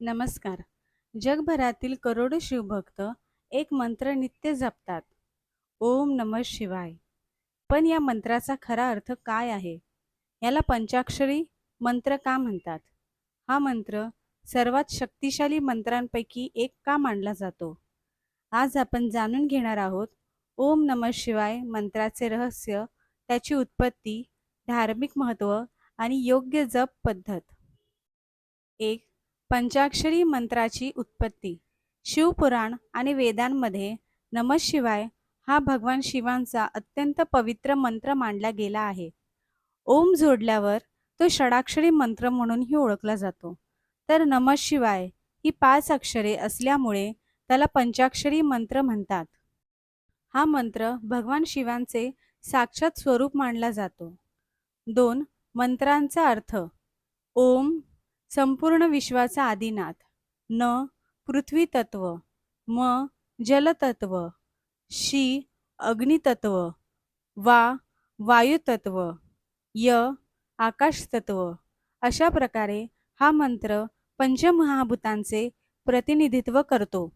नमस्कार. जगभरातील करोडो शिवभक्त एक मंत्र नित्य जपतात. ओम नमः शिवाय. पण या मंत्राचा खरा अर्थ काय आहे? याला पंचाक्षरी मंत्र का म्हणतात? हा मंत्र सर्वात शक्तिशाली मंत्रांपैकी एक का मानला जातो? आज आपण जाणून घेणार आहोत ओम नमः शिवाय मंत्राचे रहस्य, त्याची उत्पत्ती, धार्मिक महत्त्व आणि योग्य जप पद्धत. एक, पंचाक्षरी मंत्राची उत्पत्ती. शिवपुराण आणि वेदांमध्ये नमः शिवाय हा भगवान शिवांचा अत्यंत पवित्र मंत्र मानला गेला आहे. ओम जोडल्यावर तो षडाक्षरी मंत्र म्हणूनही ओळखला जातो. तर नमः शिवाय ही 5 अक्षरे असल्यामुळे त्याला पंचाक्षरी मंत्र म्हणतात. हा मंत्र भगवान शिवांचे साक्षात स्वरूप मानला जातो. 2, मंत्रांचा अर्थ. ओम संपूर्ण विश्वाचा आदिनाथ. न पृथ्वी तत्व. म जलतत्व. शी अग्नितत्व. वा वायुतत्व. य आकाश तत्व. अशा प्रकारे हा मंत्र पंचमहाभूतांचे प्रतिनिधित्व करतो.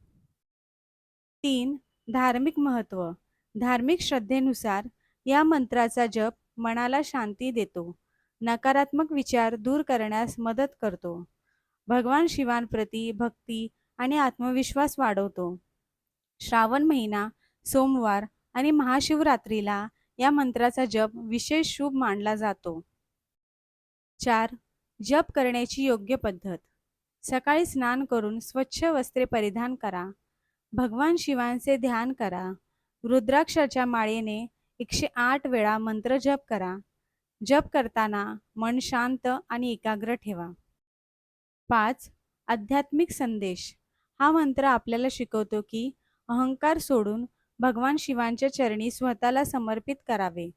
3, धार्मिक महत्त्व. धार्मिक श्रद्धेनुसार या मंत्राचा जप मनाला शांती देतो, नकारात्मक विचार दूर करण्यास मदत करतो, भगवान शिवांप्रती भक्ती आणि आत्मविश्वास वाढवतो. श्रावण महिना, सोमवार आणि महाशिवरात्रीला या मंत्राचा जप विशेष शुभ मानला जातो. 4, जप करण्याची योग्य पद्धत. सकाळी स्नान करून स्वच्छ वस्त्रे परिधान करा. भगवान शिवांचे ध्यान करा. रुद्राक्षाच्या माळेने 108 वेळा मंत्र जप करा. जप करताना मन शांत आणि एकाग्र ठेवा. 5, आध्यात्मिक संदेश. हा मंत्र आपल्याला शिकवतो की अहंकार सोडून भगवान शिवांच्या चरणी स्वतःला समर्पित करावे.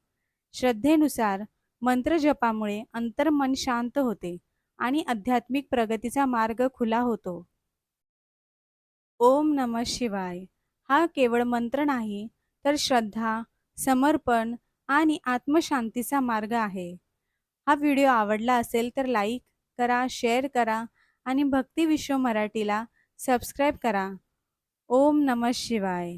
श्रद्धेनुसार मंत्र जपामुळे अंतर्मन शांत होते आणि आध्यात्मिक प्रगतीचा मार्ग खुला होतो. ओम नमः शिवाय हा केवळ मंत्र नाही, तर श्रद्धा, समर्पण आणि आत्मशांतीचा मार्ग आहे. हा व्हिडिओ आवडला असेल तर लाईक करा, शेअर करा आणि भक्ती विश्व मराठीला सबस्क्राईब करा. ओम नमः शिवाय.